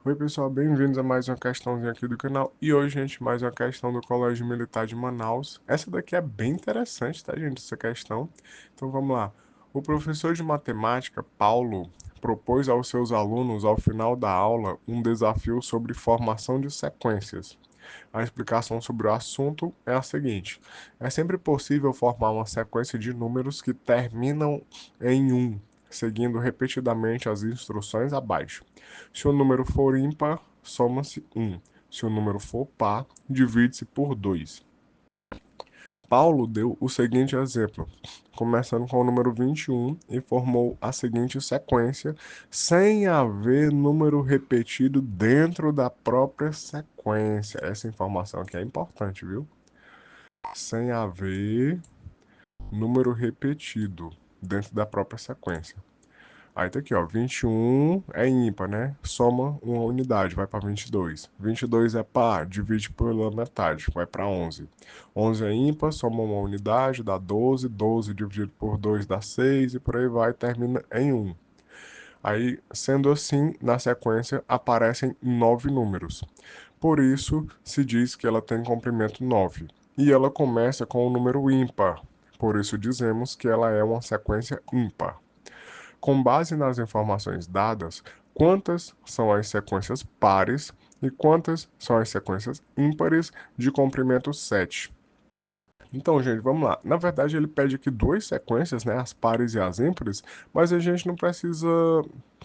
Oi pessoal, bem-vindos a mais uma questãozinha aqui do canal. E hoje, gente, mais uma questão do Colégio Militar de Manaus. Essa daqui é bem interessante, tá, gente, essa questão. Então vamos lá. O professor de matemática, Paulo, propôs aos seus alunos, ao final da aula, um desafio sobre formação de sequências. A explicação sobre o assunto é a seguinte: é sempre possível formar uma sequência de números que terminam em seguindo repetidamente as instruções abaixo. Se o número for ímpar, soma-se 1. Se o número for par, divide-se por 2. Paulo deu o seguinte exemplo, começando com o número 21 e formou a seguinte sequência, sem haver número repetido dentro da própria sequência. Essa informação aqui é importante, viu? Sem haver número repetido dentro da própria sequência. Aí tá aqui, ó, 21 é ímpar, né? Soma uma unidade, vai para 22. 22 é par, divide pela metade, vai para 11. 11 é ímpar, soma uma unidade, dá 12. 12 dividido por 2 dá 6 e por aí vai, termina em 1. Aí, sendo assim, na sequência aparecem 9 números. Por isso, se diz que ela tem comprimento 9. E ela começa com o número ímpar. Por isso dizemos que ela é uma sequência ímpar. Com base nas informações dadas, quantas são as sequências pares e quantas são as sequências ímpares de comprimento 7? Então, gente, vamos lá. Na verdade, ele pede aqui duas sequências, né, as pares e as ímpares, mas a gente não precisa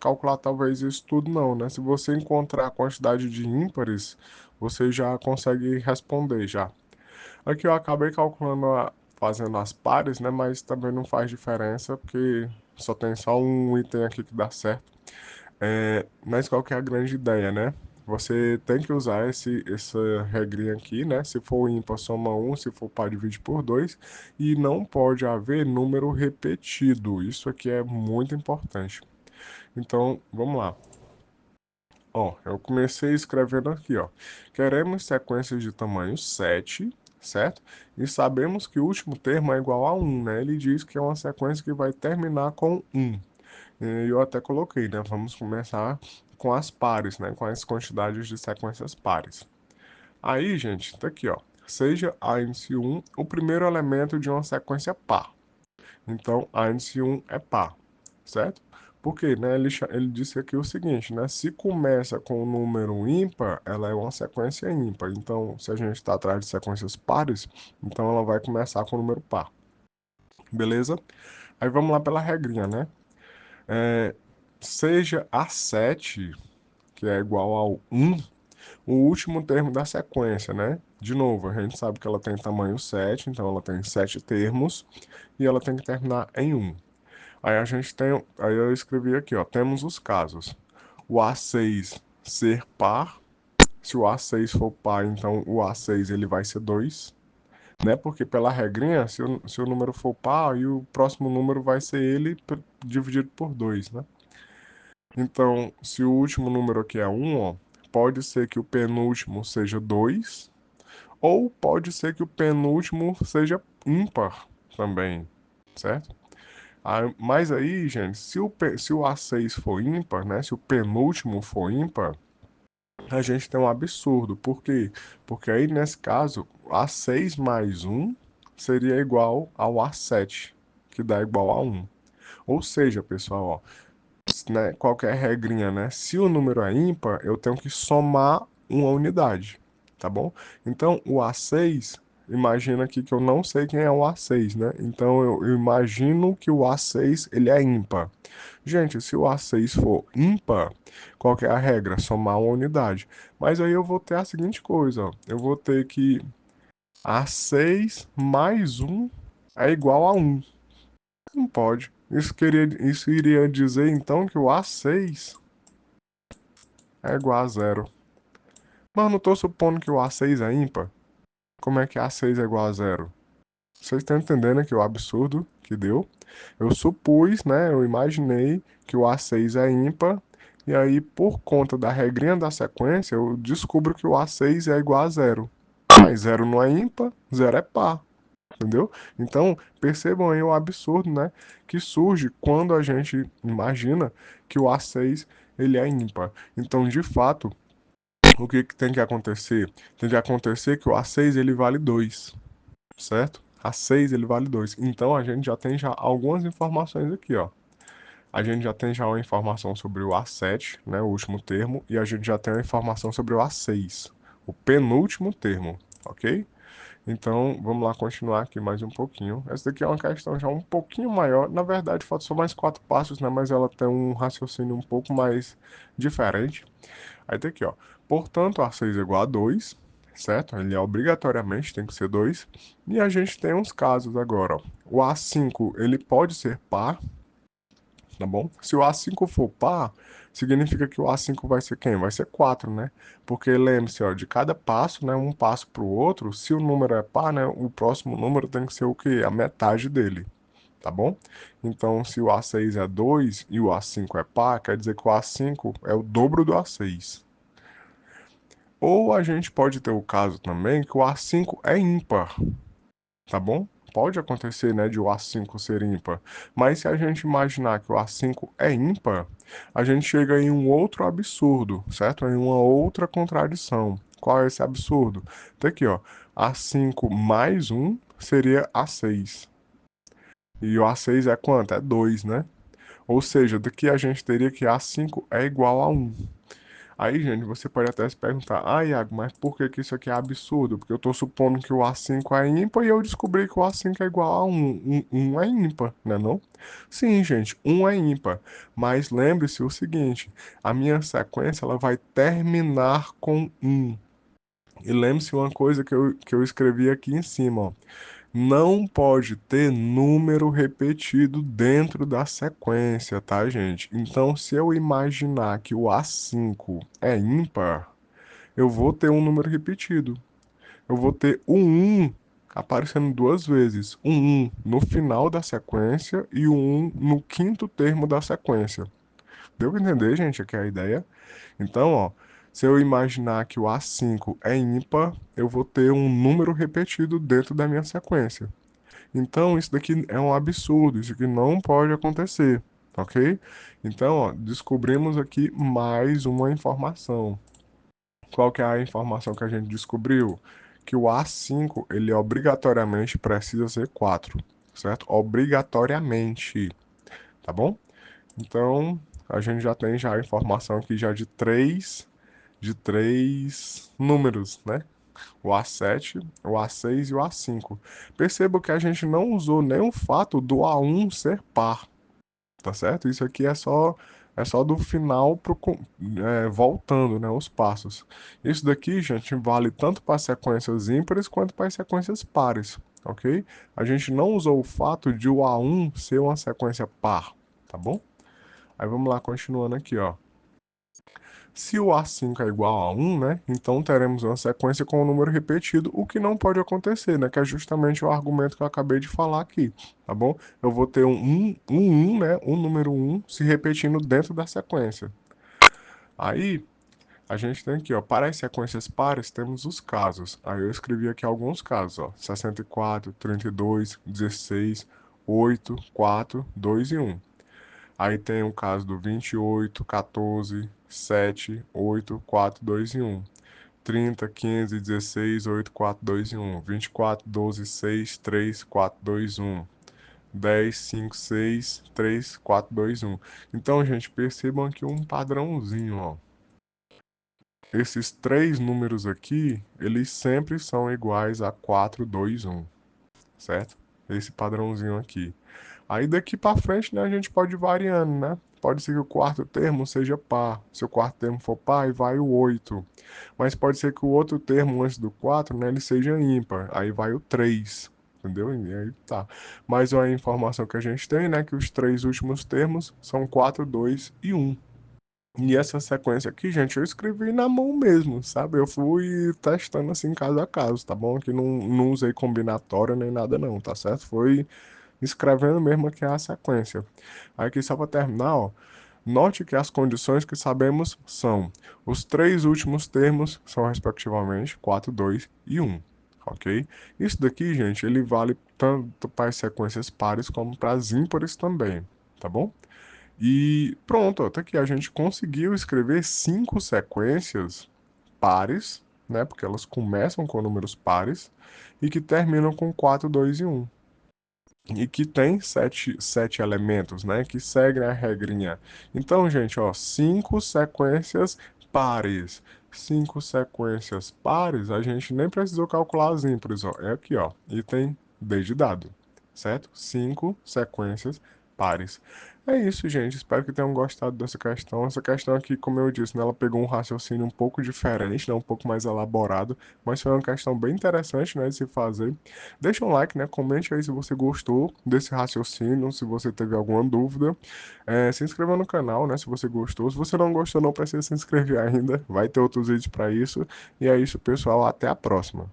calcular talvez isso tudo não, né? Se você encontrar a quantidade de ímpares, você já consegue responder já. Aqui eu acabei calculando, fazendo as pares, né? Mas também não faz diferença, porque só tem um item aqui que dá certo. Mas qual que é a grande ideia, né? Você tem que usar essa regrinha aqui, né? Se for ímpar, soma 1, se for par, divide por 2. E não pode haver número repetido. Isso aqui é muito importante. Então, vamos lá. Ó, eu comecei escrevendo aqui, ó. Queremos sequências de tamanho 7, certo? E sabemos que o último termo é igual a 1, né? Ele diz que é uma sequência que vai terminar com 1. E eu até coloquei, né? Vamos começar com as pares, né? Com as quantidades de sequências pares. Aí, gente, tá aqui, ó. Seja a índice 1 o primeiro elemento de uma sequência par. Então, a índice 1 é par, certo? Porque, né, ele disse aqui o seguinte, né? Se começa com o número ímpar, ela é uma sequência ímpar. Então, se a gente está atrás de sequências pares, então ela vai começar com o número par. Beleza? Aí vamos lá pela regrinha, né? É, seja a 7, que é igual ao 1, o último termo da sequência, né? De novo, a gente sabe que ela tem tamanho 7, então ela tem 7 termos e ela tem que terminar em 1. Aí a gente tem, aí eu escrevi aqui, ó, temos os casos. O A6 ser par, se o A6 for par, então o A6 ele vai ser 2, né? Porque pela regrinha, se o número for par, e o próximo número vai ser ele dividido por 2, né? Então, se o último número aqui é 1, ó, pode ser que o penúltimo seja 2, ou pode ser que o penúltimo seja ímpar também, certo? Mas aí, gente, se o A6 for ímpar, né? Se o penúltimo for ímpar, a gente tem um absurdo. Por quê? Porque aí, nesse caso, A6 mais 1 seria igual ao A7, que dá igual a 1. Ou seja, pessoal, ó, né, qualquer regrinha, né? Se o número é ímpar, eu tenho que somar uma unidade, tá bom? Então, o A6, imagina aqui que eu não sei quem é o A6, né? Então, eu imagino que o A6, ele é ímpar. Gente, se o A6 for ímpar, qual que é a regra? Somar uma unidade. Mas aí eu vou ter a seguinte coisa, ó. Eu vou ter que A6 mais 1 é igual a 1. Não pode. Isso iria dizer então que o A6 é igual a zero. Mas eu não estou supondo que o A6 é ímpar. Como é que A6 é igual a zero? Vocês estão entendendo aqui o absurdo que deu? Eu supus, né? Eu imaginei que o A6 é ímpar. E aí, por conta da regrinha da sequência, eu descubro que o A6 é igual a zero. Mas zero não é ímpar, zero é par. Entendeu? Então, percebam aí o absurdo, né? Que surge quando a gente imagina que o A6 ele é ímpar. Então, de fato, o que tem que acontecer? Tem que acontecer que o A6 ele vale 2, certo? A6 ele vale 2. Então, a gente já tem já algumas informações aqui, ó. A gente já tem já uma informação sobre o A7, né, o último termo, e a gente já tem uma informação sobre o A6, o penúltimo termo, ok? Então, vamos lá continuar aqui mais um pouquinho. Essa daqui é uma questão já um pouquinho maior. Na verdade, falta só mais quatro passos, né? Mas ela tem um raciocínio um pouco mais diferente. Aí tem aqui, ó. Portanto, A6 é igual a 2, certo? Ele é obrigatoriamente tem que ser 2. E a gente tem uns casos agora, ó. O A5, ele pode ser par, tá bom? Se o A5 for par, significa que o A5 vai ser quem? Vai ser 4, né? Porque lembre-se, ó, de cada passo, né, um passo para o outro, se o número é par, né, o próximo número tem que ser o quê? A metade dele, tá bom? Então, se o A6 é 2 e o A5 é par, quer dizer que o A5 é o dobro do A6. Ou a gente pode ter o caso também que o A5 é ímpar, tá bom? Pode acontecer, né, de o A5 ser ímpar, mas se a gente imaginar que o A5 é ímpar, a gente chega em um outro absurdo, certo? Em uma outra contradição. Qual é esse absurdo? Tá aqui, ó. A5 mais um seria A6. E o A6 é quanto? É 2, né? Ou seja, daqui a gente teria que A5 é igual a 1. Aí, gente, você pode até se perguntar, ah, Iago, mas por que que isso aqui é absurdo? Porque eu tô supondo que o A5 é ímpar e eu descobri que o A5 é igual a 1. Um é ímpar, né não? Sim, gente, um é ímpar. Mas lembre-se o seguinte, a minha sequência ela vai terminar com 1. E lembre-se uma coisa que eu escrevi aqui em cima, ó. Não pode ter número repetido dentro da sequência, tá, gente? Então, se eu imaginar que o A5 é ímpar, eu vou ter um número repetido. Eu vou ter o 1 aparecendo duas vezes. O 1 no final da sequência e o 1 no quinto termo da sequência. Deu pra entender, gente, aqui é a ideia? Então, ó, se eu imaginar que o A5 é ímpar, eu vou ter um número repetido dentro da minha sequência. Então, isso daqui é um absurdo, isso aqui não pode acontecer, ok? Então, ó, descobrimos aqui mais uma informação. Qual que é a informação que a gente descobriu? Que o A5, ele obrigatoriamente precisa ser 4, certo? Obrigatoriamente, tá bom? Então, a gente já tem já a informação aqui já de três números, né? O A7, o A6 e o A5. Perceba que a gente não usou nem o fato do A1 ser par, tá certo? Isso aqui é só do final voltando, né, os passos. Isso daqui, gente, vale tanto para sequências ímpares quanto para sequências pares, ok? A gente não usou o fato de o A1 ser uma sequência par, tá bom? Aí vamos lá, continuando aqui, ó. Se o A5 é igual a 1, né? Então teremos uma sequência com o número repetido, o que não pode acontecer, né? Que é justamente o argumento que eu acabei de falar aqui, tá bom? Eu vou ter um 1, né? Um número 1 se repetindo dentro da sequência. Aí, a gente tem aqui, ó, para as sequências pares, temos os casos. Aí eu escrevi aqui alguns casos, ó. 64, 32, 16, 8, 4, 2 e 1. Aí tem o caso do 28, 14, 7, 8, 4, 2 e 1. 30, 15, 16, 8, 4, 2 e 1. 24, 12, 6, 3, 4, 2, 1. 10, 5, 6, 3, 4, 2, 1. Então, gente, percebam aqui um padrãozinho, ó. Esses três números aqui, eles sempre são iguais a 4, 2, 1, certo? Esse padrãozinho aqui. Aí daqui para frente, né, a gente pode ir variando, né? Pode ser que o quarto termo seja par. Se o quarto termo for par, aí vai o 8. Mas pode ser que o outro termo antes do 4, né, ele seja ímpar. Aí vai o 3. Entendeu? E aí tá. Mas a informação que a gente tem, né, que os três últimos termos são 4, 2 e 1. E essa sequência aqui, gente, eu escrevi na mão mesmo, sabe? Eu fui testando assim caso a caso, tá bom? Que não usei combinatória nem nada não, tá certo? Foi escrevendo mesmo aqui a sequência. Aí aqui só para terminar, ó, note que as condições que sabemos são os três últimos termos são respectivamente 4, 2 e 1, ok? Isso daqui, gente, ele vale tanto para as sequências pares como para as ímpares também, tá bom? E pronto, ó, tá aqui. A gente conseguiu escrever cinco sequências pares, né? Porque elas começam com números pares e que terminam com 4, 2 e um. E que tem sete elementos, né? Que seguem a regrinha. Então, gente, ó, cinco sequências pares. Cinco sequências pares, a gente nem precisou calcular as ímpares, ó. É aqui, ó. Item D de dado, certo? Cinco sequências pares. É isso, gente. Espero que tenham gostado dessa questão. Essa questão aqui, como eu disse, né, ela pegou um raciocínio um pouco diferente, né, um pouco mais elaborado, mas foi uma questão bem interessante, né, de se fazer. Deixa um like, né? Comente aí se você gostou desse raciocínio, se você teve alguma dúvida. Se inscreva no canal, né? Se você gostou. Se você não gostou, não precisa se inscrever ainda. Vai ter outros vídeos para isso. E é isso, pessoal. Até a próxima.